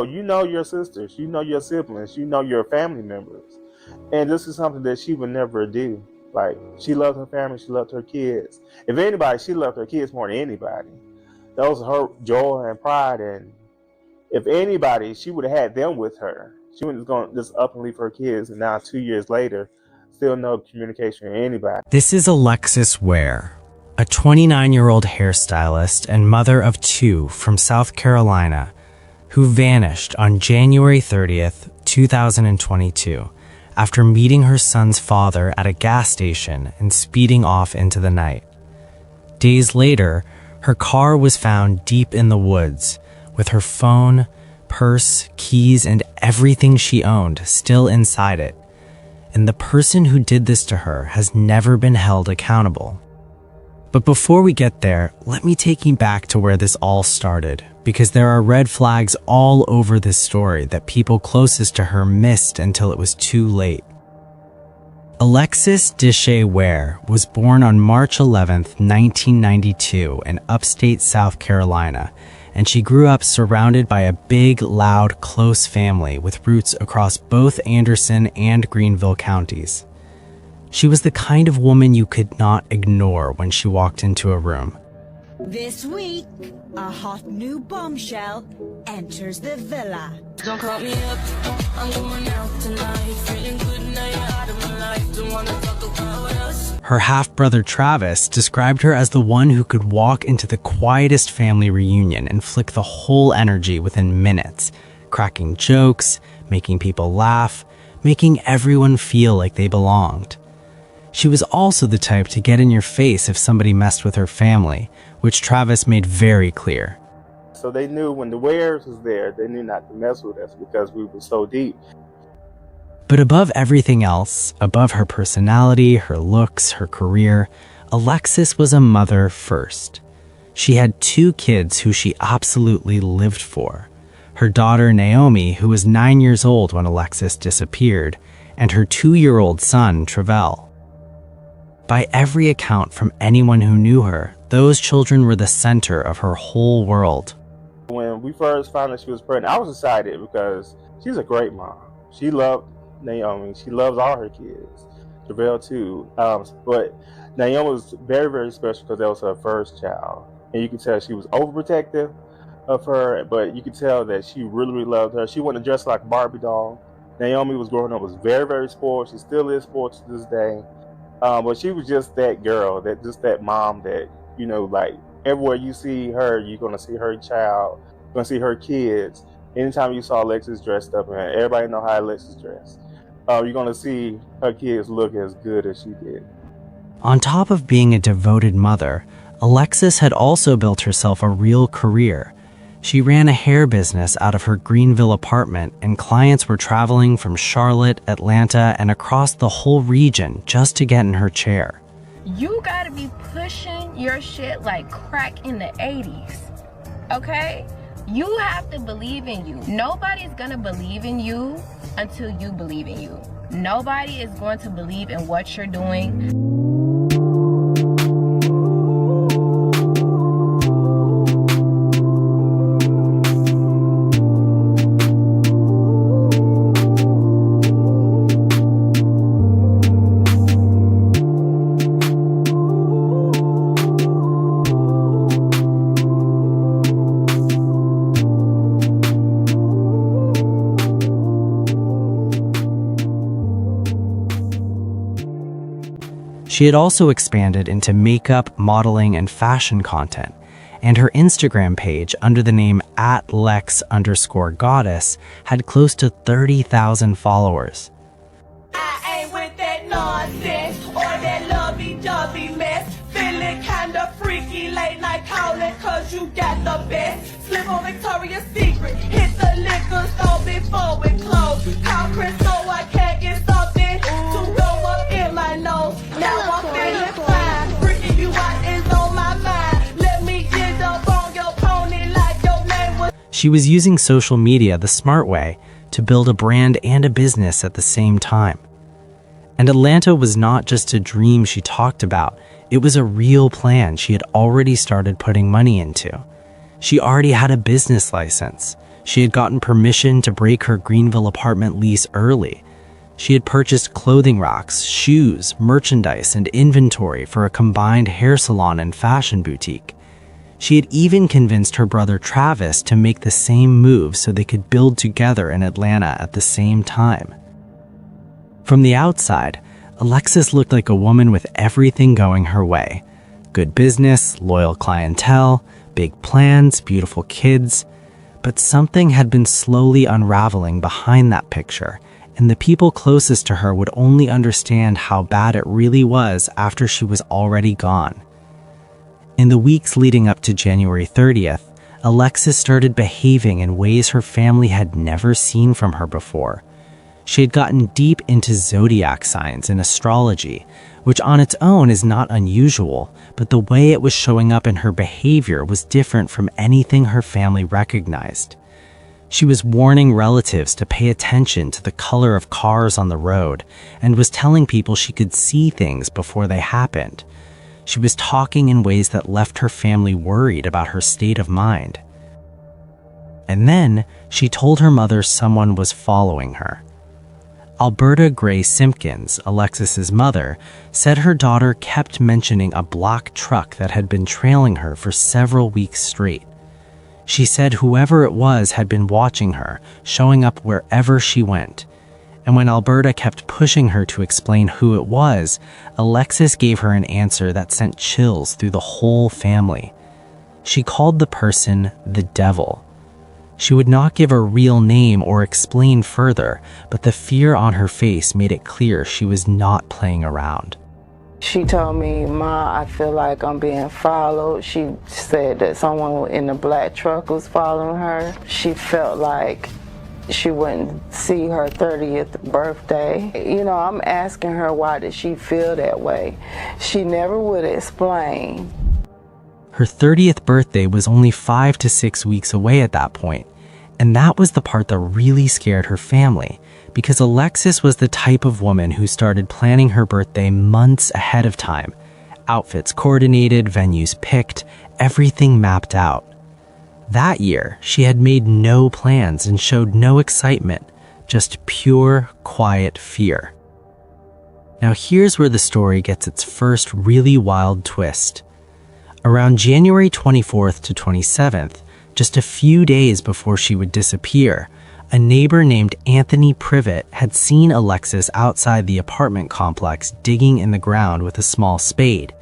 You know your sisters, you know your siblings, you know your family members. And this is something that she would never do. Like, she loved her family, she loved her kids. If anybody, she loved her kids more than anybody. That was her joy and pride. And if anybody, she would have had them with her. She wasn't going to just up and leave her kids. And now 2 years later, still no communication with anybody. This is Alexis Ware, a 29-year-old hairstylist and mother of 2 from South Carolina, who vanished on January 30th, 2022, after meeting her son's father at a gas station and speeding off into the night. Days later, her car was found deep in the woods, with her phone, purse, keys, and everything she owned still inside it. And the person who did this to her has never been held accountable. But before we get there, let me take you back to where this all started, because there are red flags all over this story that people closest to her missed until it was too late. Alexis Deshay Ware was born on March 11, 1992 in upstate South Carolina, and she grew up surrounded by a big, loud, close family with roots across both Anderson and Greenville counties. She was the kind of woman you could not ignore when she walked into a room. This week, a hot new bombshell enters the villa. Don't call me up, I'm going out tonight. Feeling good now you're out of my life. Don't wanna talk about us. Her half-brother Travis described her as the one who could walk into the quietest family reunion and flick the whole energy within minutes, cracking jokes, making people laugh, making everyone feel like they belonged. She was also the type to get in your face if somebody messed with her family, which Travis made very clear. So they knew when the Wares was there, they knew not to mess with us because we were so deep. But above everything else, above her personality, her looks, her career, Alexis was a mother first. She had 2 kids who she absolutely lived for. Her daughter Naomi, who was 9 years old when Alexis disappeared, and her 2-year-old son, Travell. By every account from anyone who knew her, those children were the center of her whole world. When we first found out she was pregnant, I was excited because she's a great mom. She loved Naomi. She loves all her kids. Travell too. But Naomi was very, very special because that was her first child. And you could tell she was overprotective of her, but you could tell that she really, really loved her. She wanted to dress like a Barbie doll. Naomi was growing up, was very, very spoiled. She still is spoiled to this day. But she was just that girl, that mom that, you know, like everywhere you see her, you're going to see her child, you're going to see her kids. Anytime you saw Alexis dressed up, and everybody know how Alexis dressed, you're going to see her kids look as good as she did. On top of being a devoted mother, Alexis had also built herself a real career. She ran a hair business out of her Greenville apartment, and clients were traveling from Charlotte, Atlanta, and across the whole region just to get in her chair. You gotta be pushing your shit like crack in the 80s, okay? You have to believe in you. Nobody's gonna believe in you until you believe in you. Nobody is going to believe in what you're doing. She had also expanded into makeup, modeling, and fashion content, and her Instagram page under the name @lex_goddess had close to 30,000 followers. I ain't with that nonsense or that lovey-dovey mess. Feeling kinda freaky, late night calling cause you got the best. Slip on Victoria's Secret, hit the liquor store before it closed. Call Chris, so I can't get something to go up in my nose. Now I'm feeling fine. Freaking you out is on my mind. Let me get up on your pony like your name was. She was using social media the smart way to build a brand and a business at the same time. And Atlanta was not just a dream she talked about. It was a real plan she had already started putting money into. She already had a business license. She had gotten permission to break her Greenville apartment lease early. She had purchased clothing racks, shoes, merchandise, and inventory for a combined hair salon and fashion boutique. She had even convinced her brother Travis to make the same move so they could build together in Atlanta at the same time. From the outside, Alexis looked like a woman with everything going her way. Good business, loyal clientele, big plans, beautiful kids. But something had been slowly unraveling behind that picture, and the people closest to her would only understand how bad it really was after she was already gone. In the weeks leading up to January 30th, Alexis started behaving in ways her family had never seen from her before. She had gotten deep into zodiac signs and astrology, which on its own is not unusual, but the way it was showing up in her behavior was different from anything her family recognized. She was warning relatives to pay attention to the color of cars on the road and was telling people she could see things before they happened. She was talking in ways that left her family worried about her state of mind. And then she told her mother someone was following her. Alberta Gray Simpkins, Alexis's mother, said her daughter kept mentioning a black truck that had been trailing her for several weeks straight. She said whoever it was had been watching her, showing up wherever she went. And when Alberta kept pushing her to explain who it was, Alexis gave her an answer that sent chills through the whole family. She called the person the devil. She would not give a real name or explain further, but the fear on her face made it clear she was not playing around. She told me, "Ma, I feel like I'm being followed." She said that someone in the black truck was following her. She felt like she wouldn't see her 30th birthday. You know, I'm asking her why did she feel that way. She never would explain. Her 30th birthday was only 5 to 6 weeks away at that point, and that was the part that really scared her family, because Alexis was the type of woman who started planning her birthday months ahead of time. Outfits coordinated, venues picked, everything mapped out. That year, she had made no plans and showed no excitement, just pure, quiet fear. Now here's where the story gets its first really wild twist. Around January 24th to 27th, just a few days before she would disappear, a neighbor named Anthony Privet had seen Alexis outside the apartment complex digging in the ground with a small spade.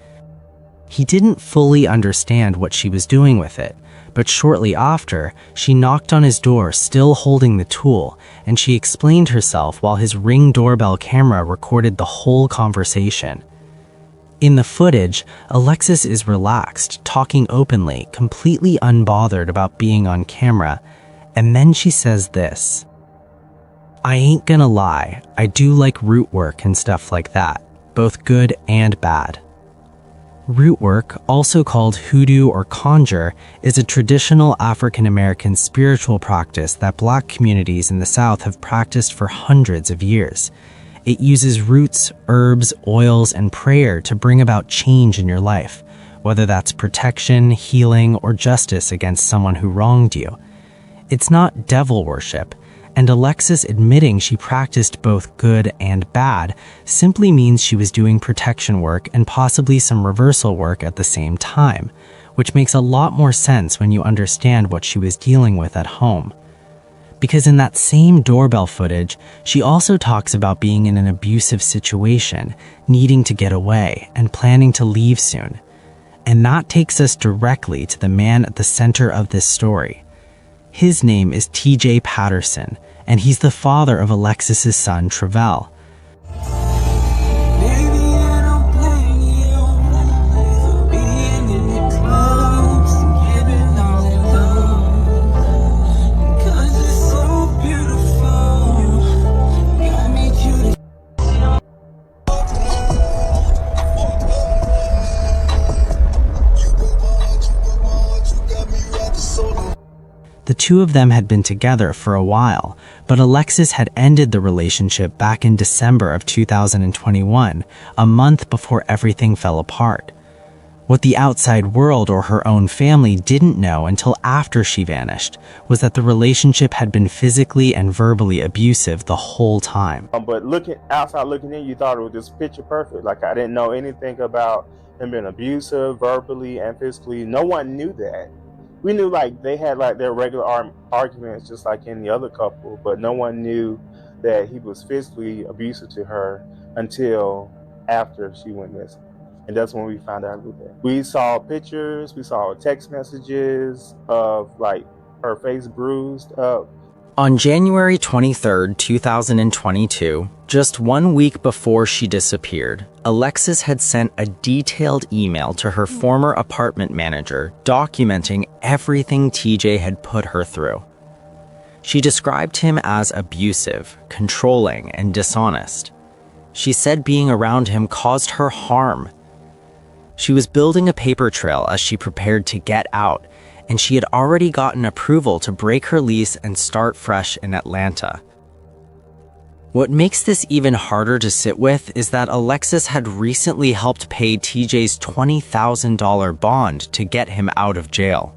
He didn't fully understand what she was doing with it, but shortly after, she knocked on his door still holding the tool, and she explained herself while his Ring doorbell camera recorded the whole conversation. In the footage, Alexis is relaxed, talking openly, completely unbothered about being on camera, and then she says this: "I ain't gonna lie, I do like root work and stuff like that, both good and bad." Root work, also called hoodoo or conjure, is a traditional African-American spiritual practice that Black communities in the South have practiced for hundreds of years. It uses roots, herbs, oils, and prayer to bring about change in your life, whether that's protection, healing, or justice against someone who wronged you. It's not devil worship, and Alexis admitting she practiced both good and bad simply means she was doing protection work and possibly some reversal work at the same time, which makes a lot more sense when you understand what she was dealing with at home. Because in that same doorbell footage, she also talks about being in an abusive situation, needing to get away, and planning to leave soon. And that takes us directly to the man at the center of this story. His name is TJ Patterson, and he's the father of Alexis's son, Travell. two of them had been together for a while, but Alexis had ended the relationship back in December of 2021, a month before everything fell apart. What the outside world or her own family didn't know until after she vanished was that the relationship had been physically and verbally abusive the whole time. But looking in, you thought it was just picture perfect. Like, I didn't know anything about him being abusive, verbally and physically. No one knew that. We knew like they had like their regular arguments just like any other couple, but no one knew that he was physically abusive to her until after she went missing. And that's when we found out about that. We saw pictures, we saw text messages of like her face bruised up. On January 23, 2022, just 1 week before she disappeared, Alexis had sent a detailed email to her former apartment manager documenting everything TJ had put her through. She described him as abusive, controlling, and dishonest. She said being around him caused her harm. She was building a paper trail as she prepared to get out, and she had already gotten approval to break her lease and start fresh in Atlanta. What makes this even harder to sit with is that Alexis had recently helped pay TJ's $20,000 bond to get him out of jail.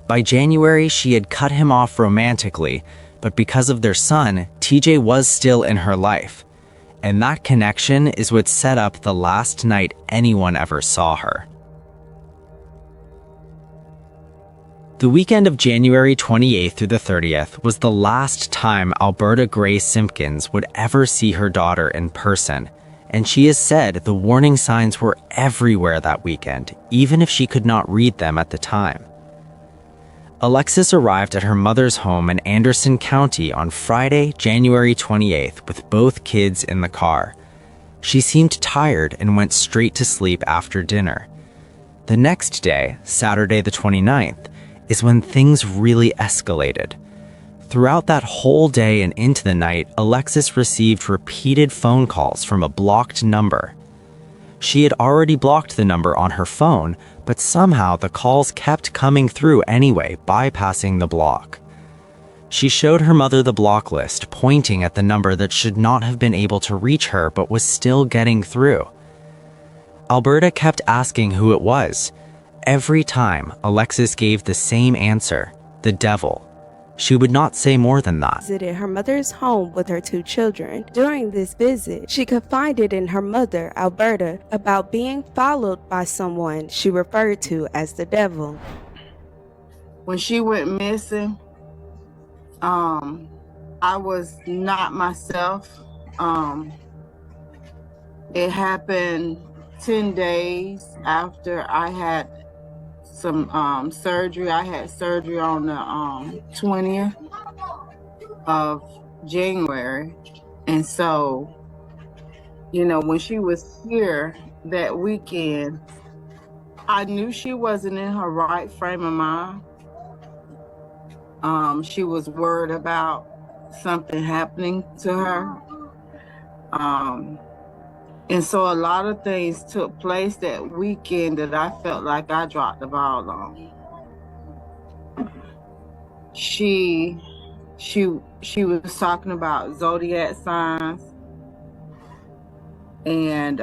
By January, she had cut him off romantically, but because of their son, TJ was still in her life. And that connection is what set up the last night anyone ever saw her. The weekend of January 28th through the 30th was the last time Alberta Gray Simpkins would ever see her daughter in person, and she has said the warning signs were everywhere that weekend, even if she could not read them at the time. Alexis arrived at her mother's home in Anderson County on Friday, January 28th, with both kids in the car. She seemed tired and went straight to sleep after dinner. The next day, Saturday the 29th, is when things really escalated. Throughout that whole day and into the night, Alexis received repeated phone calls from a blocked number. She had already blocked the number on her phone, but somehow the calls kept coming through anyway, bypassing the block. She showed her mother the block list, pointing at the number that should not have been able to reach her but was still getting through. Alberta kept asking who it was. Every time, Alexis gave the same answer: the devil. She would not say more than that. Visited her mother's home with her 2 children. During this visit, she confided in her mother, Alberta, about being followed by someone she referred to as the devil. When she went missing, I was not myself. It happened 10 days after I had some surgery. I had surgery on the 20th of January. And so, you know, when she was here that weekend, I knew she wasn't in her right frame of mind. She was worried about something happening to her. And so a lot of things took place that weekend that I felt like I dropped the ball on. She was talking about zodiac signs, and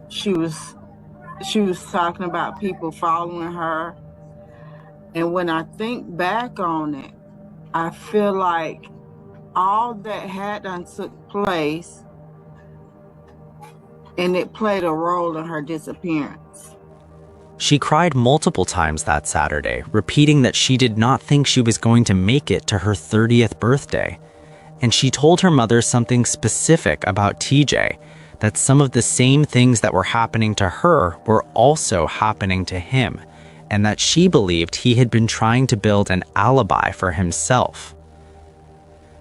she was talking about people following her. And when I think back on it, I feel like all that had done took place, and it played a role in her disappearance. She cried multiple times that Saturday, repeating that she did not think she was going to make it to her 30th birthday. And she told her mother something specific about TJ, that some of the same things that were happening to her were also happening to him, and that she believed he had been trying to build an alibi for himself.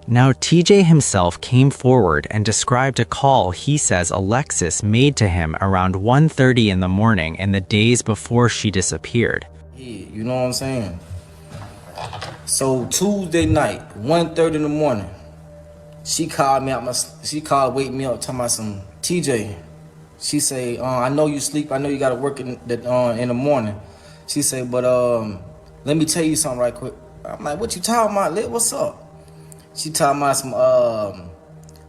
Now, TJ himself came forward and described a call he says Alexis made to him around 1:30 in the morning in the days before she disappeared. Yeah, you know what I'm saying? So Tuesday night, 1:30 in the morning, she called me wake me up, talking about some TJ. She say, I know you sleep, I know you gotta work in the morning. She say, but let me tell you something right quick. I'm like, what you talking about, Lit? What's up? She talking about some,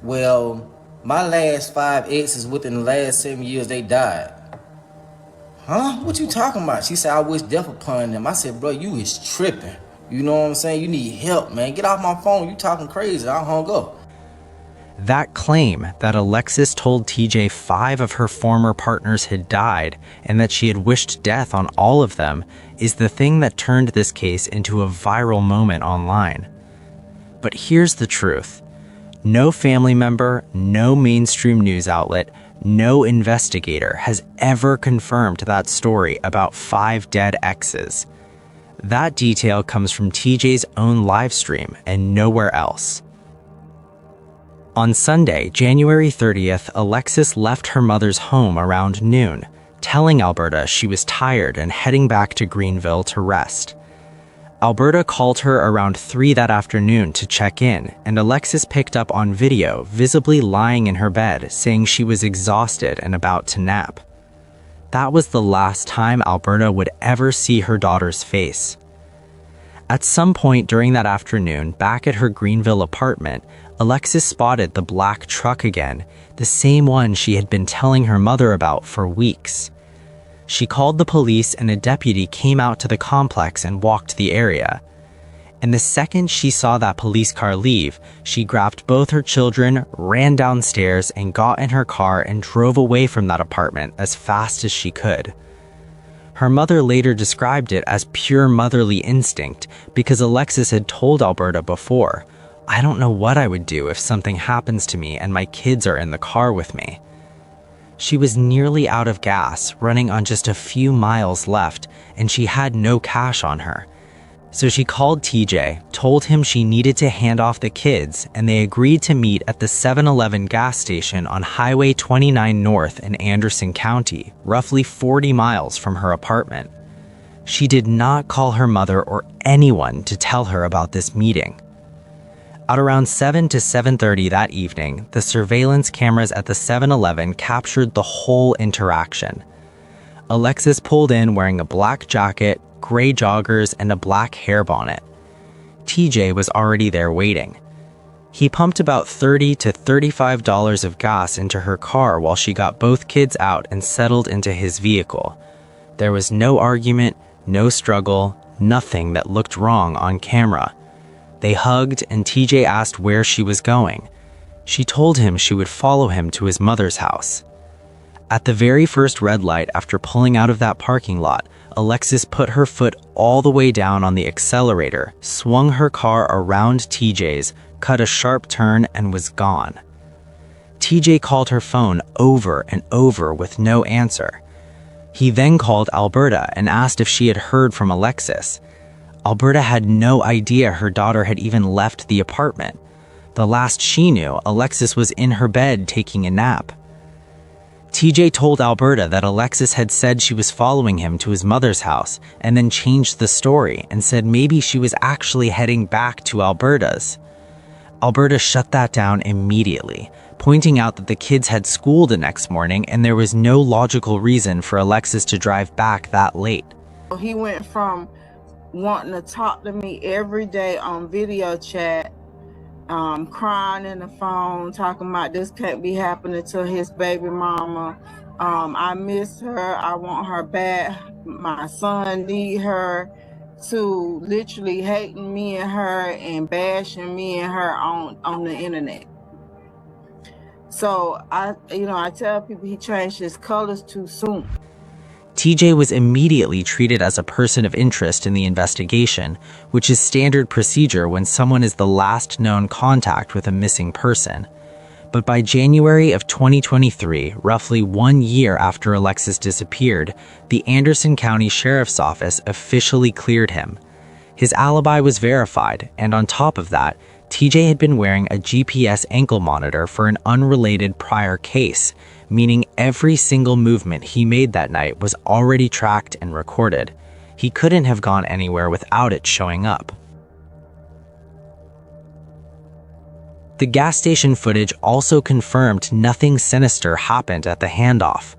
well, my last 5 exes within the last 7 years, they died. Huh? What you talking about? She said, I wish death upon them. I said, bro, you is tripping. You know what I'm saying? You need help, man. Get off my phone. You talking crazy. I hung up. That claim that Alexis told TJ 5 of her former partners had died and that she had wished death on all of them is the thing that turned this case into a viral moment online. But here's the truth. No family member, no mainstream news outlet, no investigator has ever confirmed that story about 5 dead exes. That detail comes from TJ's own live stream and nowhere else. On Sunday, January 30th, Alexis left her mother's home around noon, telling Alberta she was tired and heading back to Greenville to rest. Alberta called her around 3 that afternoon to check in, and Alexis picked up on video, visibly lying in her bed, saying she was exhausted and about to nap. That was the last time Alberta would ever see her daughter's face. At some point during that afternoon, back at her Greenville apartment, Alexis spotted the black truck again, the same one she had been telling her mother about for weeks. She called the police and a deputy came out to the complex and walked the area. And the second she saw that police car leave, she grabbed both her children, ran downstairs, and got in her car and drove away from that apartment as fast as she could. Her mother later described it as pure motherly instinct because Alexis had told Alberta before, "I don't know what I would do if something happens to me and my kids are in the car with me." She was nearly out of gas, running on just a few miles left, and she had no cash on her. So she called TJ, told him she needed to hand off the kids, and they agreed to meet at the 7-Eleven gas station on Highway 29 North in Anderson County, roughly 40 miles from her apartment. She did not call her mother or anyone to tell her about this meeting. At around 7 to 7:30 that evening, the surveillance cameras at the 7-Eleven captured the whole interaction. Alexis pulled in wearing a black jacket, gray joggers, and a black hair bonnet. TJ was already there waiting. He pumped about $30 to $35 of gas into her car while she got both kids out and settled into his vehicle. There was no argument, no struggle, nothing that looked wrong on camera. They hugged and TJ asked where she was going. She told him she would follow him to his mother's house. At the very first red light after pulling out of that parking lot, Alexis put her foot all the way down on the accelerator, swung her car around TJ's, cut a sharp turn, and was gone. TJ called her phone over and over with no answer. He then called Alberta and asked if she had heard from Alexis. Alberta had no idea her daughter had even left the apartment. The last she knew, Alexis was in her bed taking a nap. TJ told Alberta that Alexis had said she was following him to his mother's house and then changed the story and said maybe she was actually heading back to Alberta's. Alberta shut that down immediately, pointing out that the kids had school the next morning and there was no logical reason for Alexis to drive back that late. He went from wanting to talk to me every day on video chat, crying in the phone, talking about this can't be happening to his baby mama. I miss her. I want her back. My son need her, to literally hating me and her and bashing me and her on the internet. So I tell people he changed his colors too soon. TJ was immediately treated as a person of interest in the investigation, which is standard procedure when someone is the last known contact with a missing person. But by January of 2023, roughly 1 year after Alexis disappeared, the Anderson County Sheriff's Office officially cleared him. His alibi was verified, and on top of that, TJ had been wearing a GPS ankle monitor for an unrelated prior case, meaning every single movement he made that night was already tracked and recorded. He couldn't have gone anywhere without it showing up. The gas station footage also confirmed nothing sinister happened at the handoff.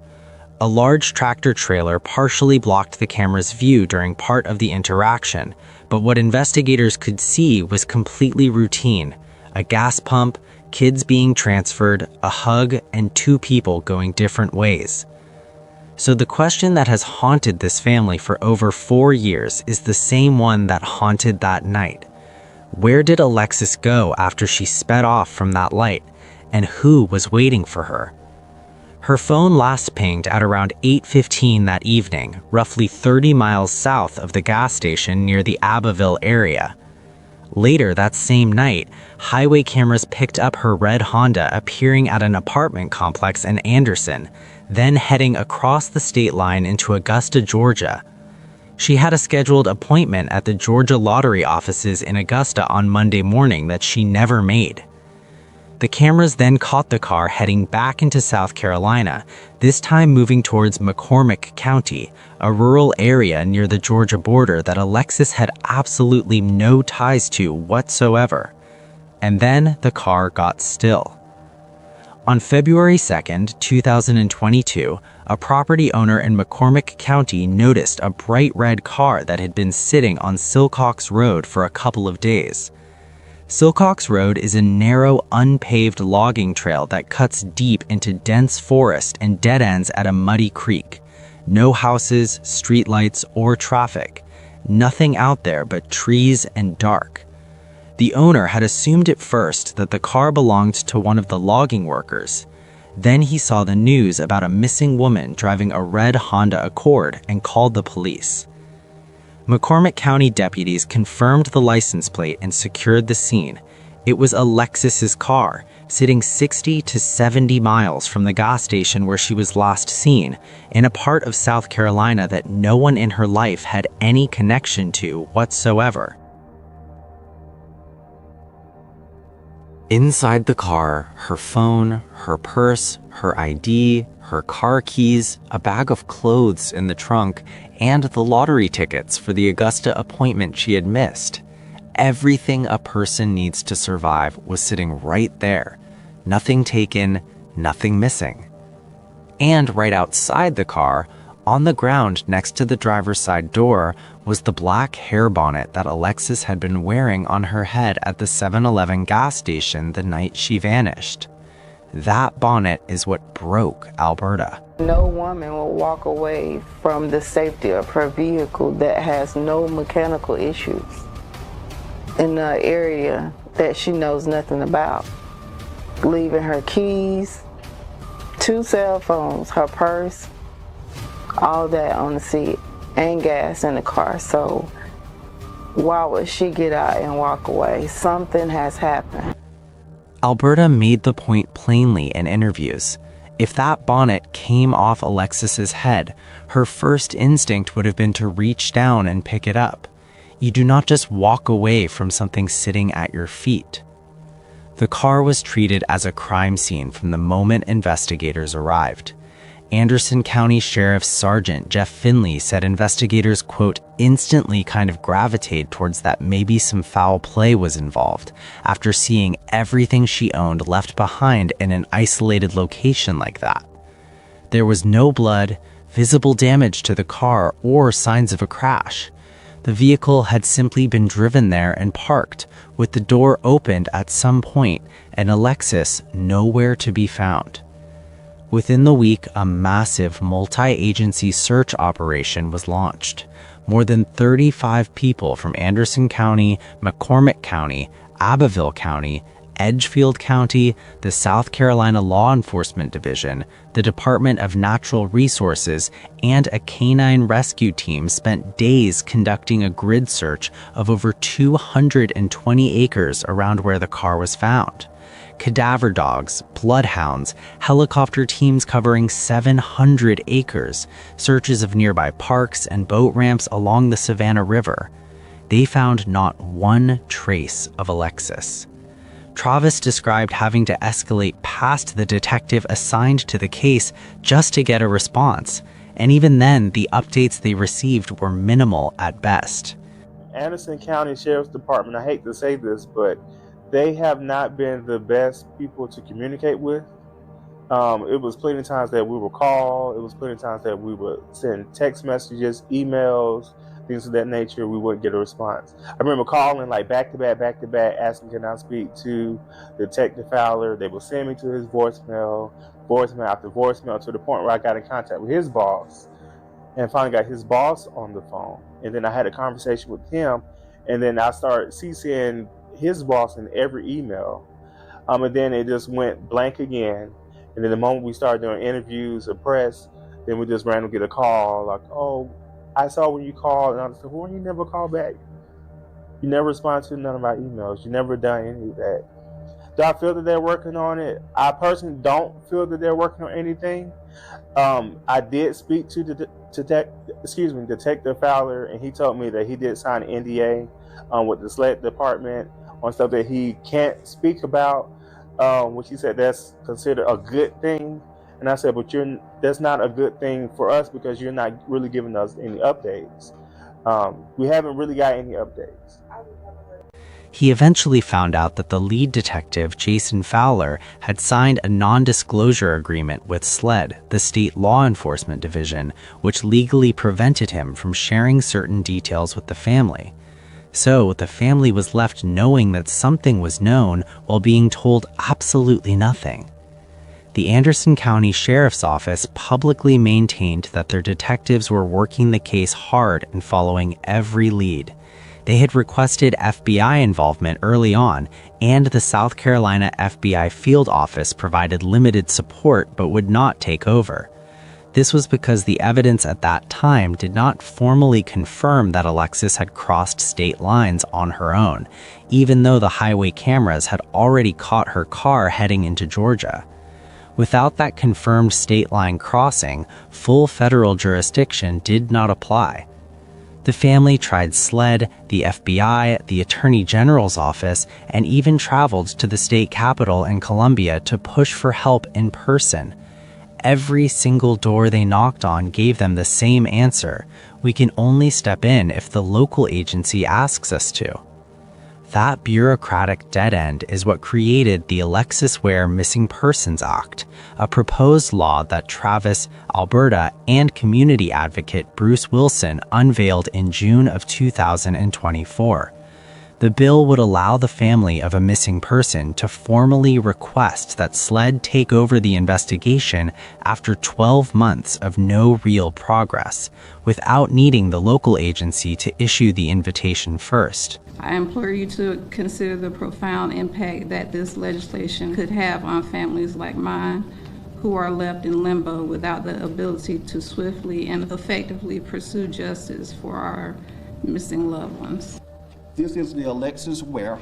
A large tractor trailer partially blocked the camera's view during part of the interaction, but what investigators could see was completely routine: a gas pump, kids being transferred, a hug, and two people going different ways. So the question that has haunted this family for over 4 years is the same one that haunted that night. Where did Alexis go after she sped off from that light, and who was waiting for her? Her phone last pinged at around 8:15 that evening, roughly 30 miles south of the gas station near the Abbeville area. Later that same night, highway cameras picked up her red Honda appearing at an apartment complex in Anderson, then heading across the state line into Augusta, Georgia. She had a scheduled appointment at the Georgia lottery offices in Augusta on Monday morning that she never made. The cameras then caught the car heading back into South Carolina, this time moving towards McCormick County, a rural area near the Georgia border that Alexis had absolutely no ties to whatsoever. And then the car got still. On February 2nd, 2022, a property owner in McCormick County noticed a bright red car that had been sitting on Silcox Road for a couple of days. Silcox Road is a narrow, unpaved logging trail that cuts deep into dense forest and dead ends at a muddy creek. No houses, streetlights, or traffic. Nothing out there but trees and dark. The owner had assumed at first that the car belonged to one of the logging workers. Then he saw the news about a missing woman driving a red Honda Accord and called the police. McCormick County deputies confirmed the license plate and secured the scene. It was Alexis's car, sitting 60 to 70 miles from the gas station where she was last seen, in a part of South Carolina that no one in her life had any connection to whatsoever. Inside the car, her phone, her purse, her ID, her car keys, a bag of clothes in the trunk, and the lottery tickets for the Augusta appointment she had missed. Everything a person needs to survive was sitting right there. Nothing taken, nothing missing. And right outside the car, on the ground next to the driver's side door, was the black hair bonnet that Alexis had been wearing on her head at the 7-Eleven gas station the night she vanished. That bonnet is what broke Alberta. No woman will walk away from the safety of her vehicle that has no mechanical issues in an area that she knows nothing about. Leaving her keys, 2 cell phones, her purse, all that on the seat, and gas in the car. So why would she get out and walk away? Something has happened. Alberta made the point plainly in interviews. If that bonnet came off Alexis's head, her first instinct would have been to reach down and pick it up. You do not just walk away from something sitting at your feet. The car was treated as a crime scene from the moment investigators arrived. Anderson County Sheriff Sergeant Jeff Finley said investigators, quote, instantly kind of gravitate towards that maybe some foul play was involved after seeing everything she owned left behind in an isolated location like that. There was no blood, visible damage to the car, or signs of a crash. The vehicle had simply been driven there and parked, with the door opened at some point and Alexis nowhere to be found. Within the week, a massive multi-agency search operation was launched. More than 35 people from Anderson County, McCormick County, Abbeville County, Edgefield County, the South Carolina Law Enforcement Division, the Department of Natural Resources, and a canine rescue team spent days conducting a grid search of over 220 acres around where the car was found. Cadaver dogs, bloodhounds, helicopter teams covering 700 acres, searches of nearby parks and boat ramps along the Savannah River. They found not one trace of Alexis. Travis described having to escalate past the detective assigned to the case just to get a response, and even then, the updates they received were minimal at best. Anderson County Sheriff's Department, I hate to say this, but they have not been the best people to communicate with. It was plenty of times that we would call. It was plenty of times that we would send text messages, emails, things of that nature. We wouldn't get a response. I remember calling like back to back, asking can I speak to Detective Fowler. They would send me to his voicemail after voicemail, to the point where I got in contact with his boss and finally got his boss on the phone. And then I had a conversation with him, and then I started CCing his boss in every email. And then it just went blank again. And then the moment we started doing interviews or press, then we just randomly get a call like, oh, I saw when you called. And I said, well, you never called back. You never responded to none of my emails. You never done any of that. Do I feel that they're working on it? I personally don't feel that they're working on anything. I did speak to Detective Fowler, and he told me that he did sign an NDA with the SLED department on stuff that he can't speak about, which he said that's considered a good thing. And I said, but that's not a good thing for us because you're not really giving us any updates. We haven't really got any updates. He eventually found out that the lead detective, Jason Fowler, had signed a non-disclosure agreement with SLED, the state law enforcement division, which legally prevented him from sharing certain details with the family. So the family was left knowing that something was known while being told absolutely nothing. The Anderson County Sheriff's Office publicly maintained that their detectives were working the case hard and following every lead. They had requested FBI involvement early on, and the South Carolina FBI field office provided limited support but would not take over. This was because the evidence at that time did not formally confirm that Alexis had crossed state lines on her own, even though the highway cameras had already caught her car heading into Georgia. Without that confirmed state line crossing, full federal jurisdiction did not apply. The family tried SLED, the FBI, the Attorney General's office, and even traveled to the state capitol in Columbia to push for help in person. Every single door they knocked on gave them the same answer: we can only step in if the local agency asks us to. That bureaucratic dead end is what created the Alexis Ware Missing Persons Act, a proposed law that Travis, Alberta, and community advocate Bruce Wilson unveiled in June of 2024. The bill would allow the family of a missing person to formally request that SLED take over the investigation after 12 months of no real progress, without needing the local agency to issue the invitation first. I implore you to consider the profound impact that this legislation could have on families like mine, who are left in limbo without the ability to swiftly and effectively pursue justice for our missing loved ones. This is the Alexis Ware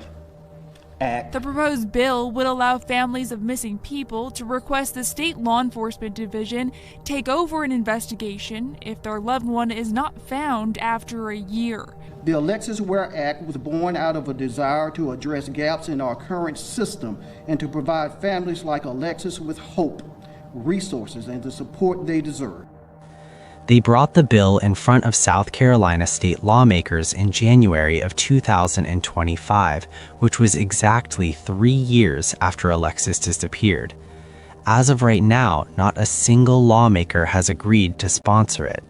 Act. The proposed bill would allow families of missing people to request the state law enforcement division take over an investigation if their loved one is not found after a year. The Alexis Ware Act was born out of a desire to address gaps in our current system and to provide families like Alexis with hope, resources, and the support they deserve. They brought the bill in front of South Carolina state lawmakers in January of 2025, which was exactly 3 years after Alexis disappeared. As of right now, not a single lawmaker has agreed to sponsor it.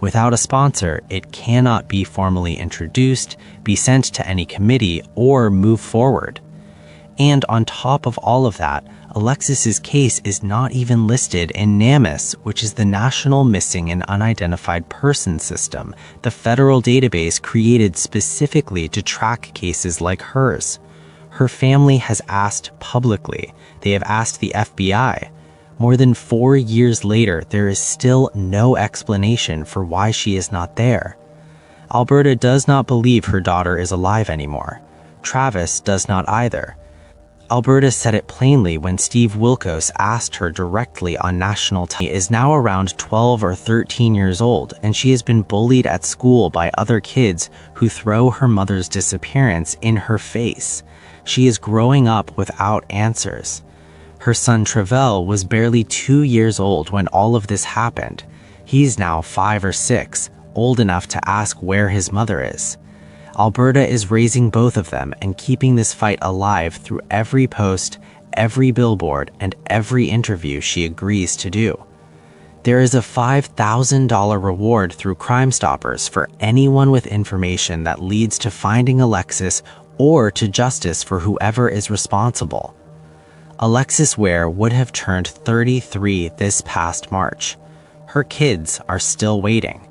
Without a sponsor, it cannot be formally introduced, be sent to any committee, or move forward. And on top of all of that, Alexis's case is not even listed in NamUs, which is the National Missing and Unidentified Persons System, the federal database created specifically to track cases like hers. Her family has asked publicly. They have asked the FBI. More than 4 years later, there is still no explanation for why she is not there. Alberta does not believe her daughter is alive anymore. Travis does not either. Alberta said it plainly when Steve Wilkos asked her directly on national TV. She is now around 12 or 13 years old, and she has been bullied at school by other kids who throw her mother's disappearance in her face. She is growing up without answers. Her son Travell was barely 2 years old when all of this happened. He's now 5 or 6, old enough to ask where his mother is. Alberta is raising both of them and keeping this fight alive through every post, every billboard and every interview she agrees to do. There is a $5,000 reward through Crime Stoppers for anyone with information that leads to finding Alexis or to justice for whoever is responsible. Alexis Ware would have turned 33 this past March. Her kids are still waiting.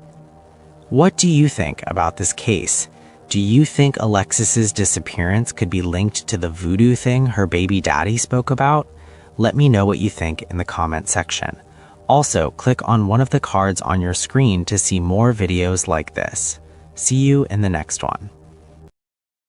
What do you think about this case? Do you think Alexis's disappearance could be linked to the voodoo thing her baby daddy spoke about? Let me know what you think in the comment section. Also, click on one of the cards on your screen to see more videos like this. See you in the next one.